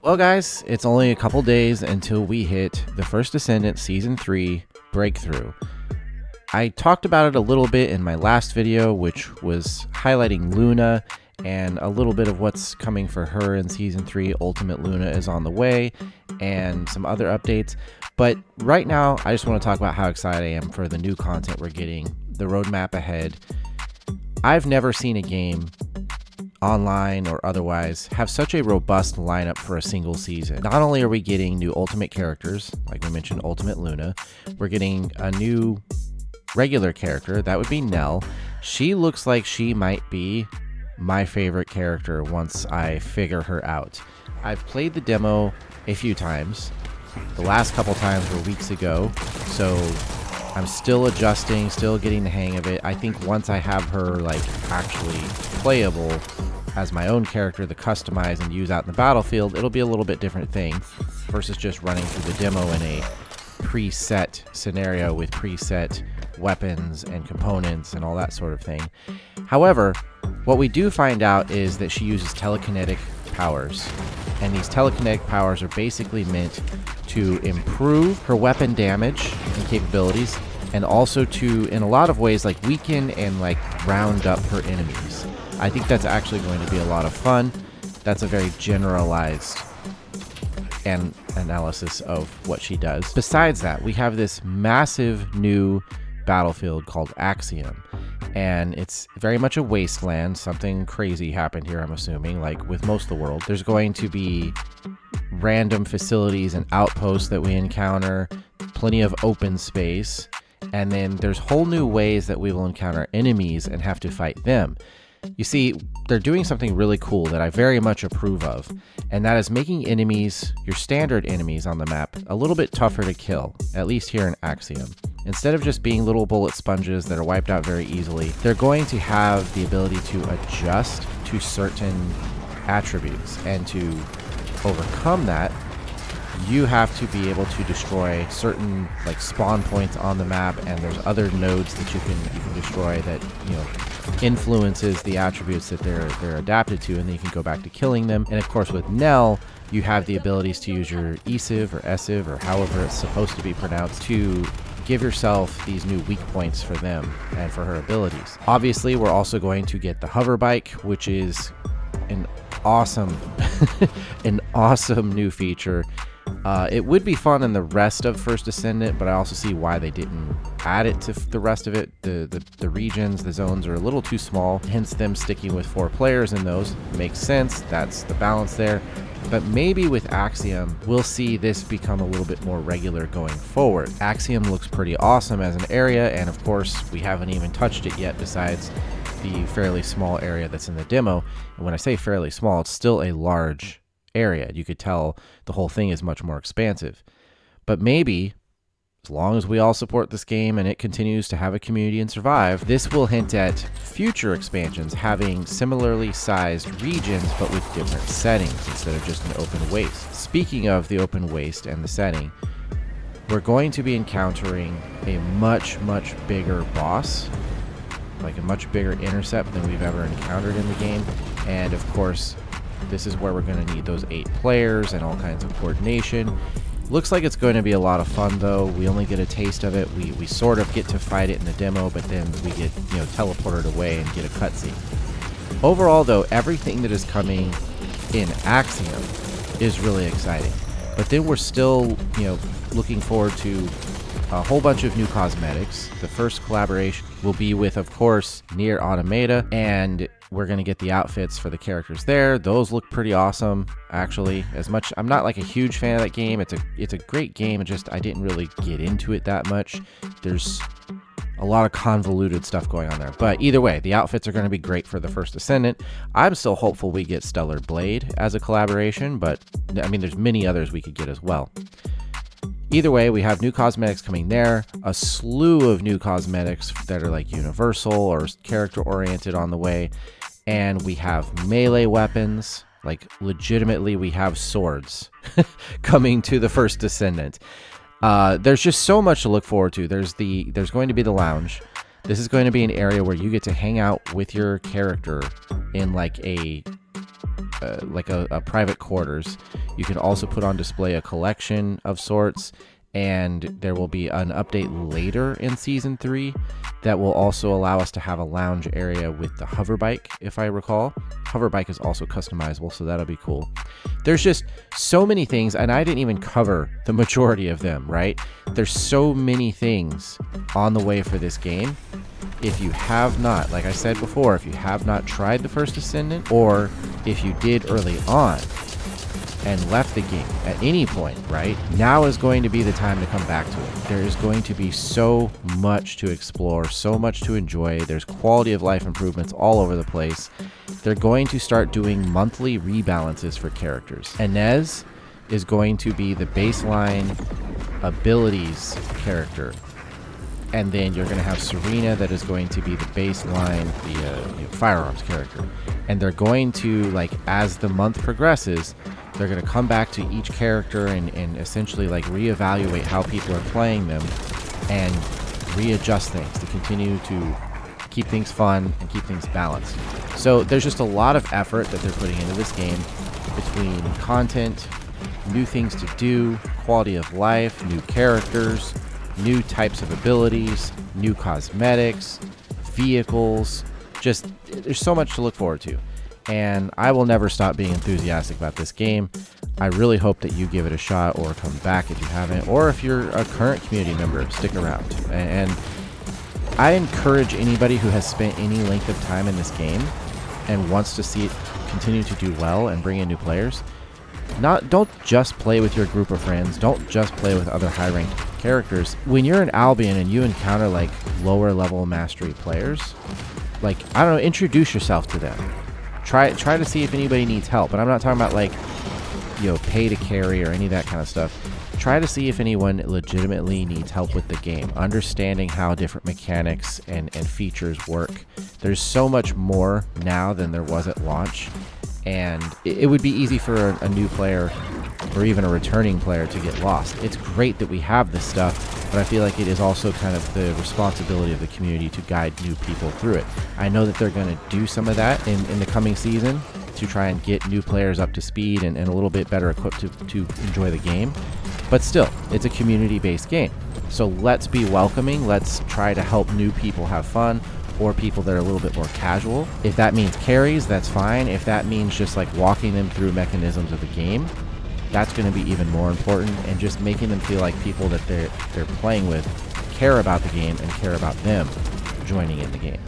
Well, guys, it's only a couple days until we hit the First Descendant Season 3 Breakthrough. I talked about it a little bit in my last video, which was highlighting Luna and a little bit of what's coming for her in Season 3. Ultimate Luna is on the way, and some other updates. But right now, I just want to talk about how excited I am for the new content we're getting, the roadmap ahead. I've never seen a game, online or otherwise, have such a robust lineup for a single season. Not only are we getting new ultimate characters, like we mentioned Ultimate Luna, we're getting a new regular character, that would be Nell. She looks like she might be my favorite character once I figure her out. I've played the demo a few times. The last couple times were weeks ago, so I'm still adjusting, still getting the hang of it. I think once I have her like actually playable as my own character to customize and use out in the battlefield, it'll be a little bit different thing versus just running through the demo in a preset scenario with preset weapons and components and all that sort of thing. However, what we do find out is that she uses telekinetic powers, and these telekinetic powers are basically meant to improve her weapon damage and capabilities, and also to, in a lot of ways, like weaken and like round up her enemies. I think that's actually going to be a lot of fun. That's a very generalized analysis of what she does. Besides that, we have this massive new battlefield called Axiom, and it's very much a wasteland. Something crazy happened here, I'm assuming, like with most of the world. There's going to be random facilities and outposts that we encounter, plenty of open space, and then there's whole new ways that we will encounter enemies and have to fight them. You see, they're doing something really cool that I very much approve of, and that is making enemies, your standard enemies on the map, a little bit tougher to kill, at least here in Axiom. Instead of just being little bullet sponges that are wiped out very easily, they're going to have the ability to adjust to certain attributes, and to overcome that, you have to be able to destroy certain like spawn points on the map, and there's other nodes that you can destroy that, you know, influences the attributes that they're adapted to, and then you can go back to killing them. And of course with Nell, you have the abilities to use your ESIV or ESIV or however it's supposed to be pronounced to give yourself these new weak points for them and for her abilities. Obviously, we're also going to get the hover bike, which is an awesome an awesome new feature. It would be fun in the rest of First Descendant, but I also see why they didn't add it to the rest of it. The regions, the zones are a little too small, hence them sticking with 4 players in those. Makes sense, that's the balance there. But maybe with Axiom, we'll see this become a little bit more regular going forward. Axiom looks pretty awesome as an area, and of course, we haven't even touched it yet besides the fairly small area that's in the demo. And when I say fairly small, it's still a large area. You could tell the whole thing is much more expansive. But maybe, as long as we all support this game and it continues to have a community and survive, this will hint at future expansions having similarly sized regions but with different settings instead of just an open waste. Speaking of the open waste and the setting, we're going to be encountering a much bigger boss, like a much bigger intercept than we've ever encountered in the game. And of course, this is where we're going to need those 8 players and all kinds of coordination. Looks like it's going to be a lot of fun, though. We only get a taste of it. We sort of get to fight it in the demo, but then we get, you know, teleported away and get a cutscene. Overall, though, everything that is coming in Axiom is really exciting. But then we're still, you know, looking forward to a whole bunch of new cosmetics. The first collaboration will be with, of course, Nier Automata, and we're going to get the outfits for the characters there. Those look pretty awesome, actually. As much, I'm not like a huge fan of that game. It's a great game. It just, I didn't really get into it that much. There's a lot of convoluted stuff going on there. But either way, the outfits are going to be great for the First Descendant. I'm still hopeful we get Stellar Blade as a collaboration, but I mean, there's many others we could get as well. Either way, we have new cosmetics coming there, a slew of new cosmetics that are like universal or character oriented on the way, and we have melee weapons. Like legitimately, we have swords coming to the First Descendant. There's just so much to look forward to. There's going to be the lounge. This is going to be an area where you get to hang out with your character in like a a private quarters. You can also put on display a collection of sorts, and there will be an update later in Season 3 that will also allow us to have a lounge area with the hover bike, if I recall. Hover bike is also customizable, so that'll be cool. There's just so many things, and I didn't even cover the majority of them, right? There's so many things on the way for this game. If you have not, like I said before, if you have not tried the first Ascendant, or if you did early on and left the game at any point, right? Now is going to be the time to come back to it. There is going to be so much to explore, so much to enjoy. There's quality of life improvements all over the place. They're going to start doing monthly rebalances for characters. Inez is going to be the baseline abilities character. And then you're going to have Serena that is going to be the baseline, the firearms character. And they're going to, like, as the month progresses, they're going to come back to each character and essentially like reevaluate how people are playing them and readjust things to continue to keep things fun and keep things balanced. So there's just a lot of effort that they're putting into this game between content, new things to do, quality of life, new characters, new types of abilities, new cosmetics, vehicles. Just, there's so much to look forward to. And I will never stop being enthusiastic about this game. I really hope that you give it a shot or come back if you haven't, or if you're a current community member, stick around. And I encourage anybody who has spent any length of time in this game and wants to see it continue to do well and bring in new players, don't just play with your group of friends. Don't just play with other high-ranked characters. When you're in Albion and you encounter like lower level mastery players, like, I don't know, introduce yourself to them. Try to see if anybody needs help. And I'm not talking about like, pay to carry or any of that kind of stuff. Try to see if anyone legitimately needs help with the game, understanding how different mechanics and features work. There's so much more now than there was at launch, and it would be easy for a new player or even a returning player to get lost. It's great that we have this stuff, but I feel like it is also kind of the responsibility of the community to guide new people through it. I know that they're going to do some of that in the coming season to try and get new players up to speed and a little bit better equipped to enjoy the game. But still, it's a community-based game. So let's be welcoming. Let's try to help new people have fun, or people that are a little bit more casual. If that means carries, that's fine. If that means just like walking them through mechanisms of the game, that's going to be even more important, and just making them feel like people that they're playing with care about the game and care about them joining in the game.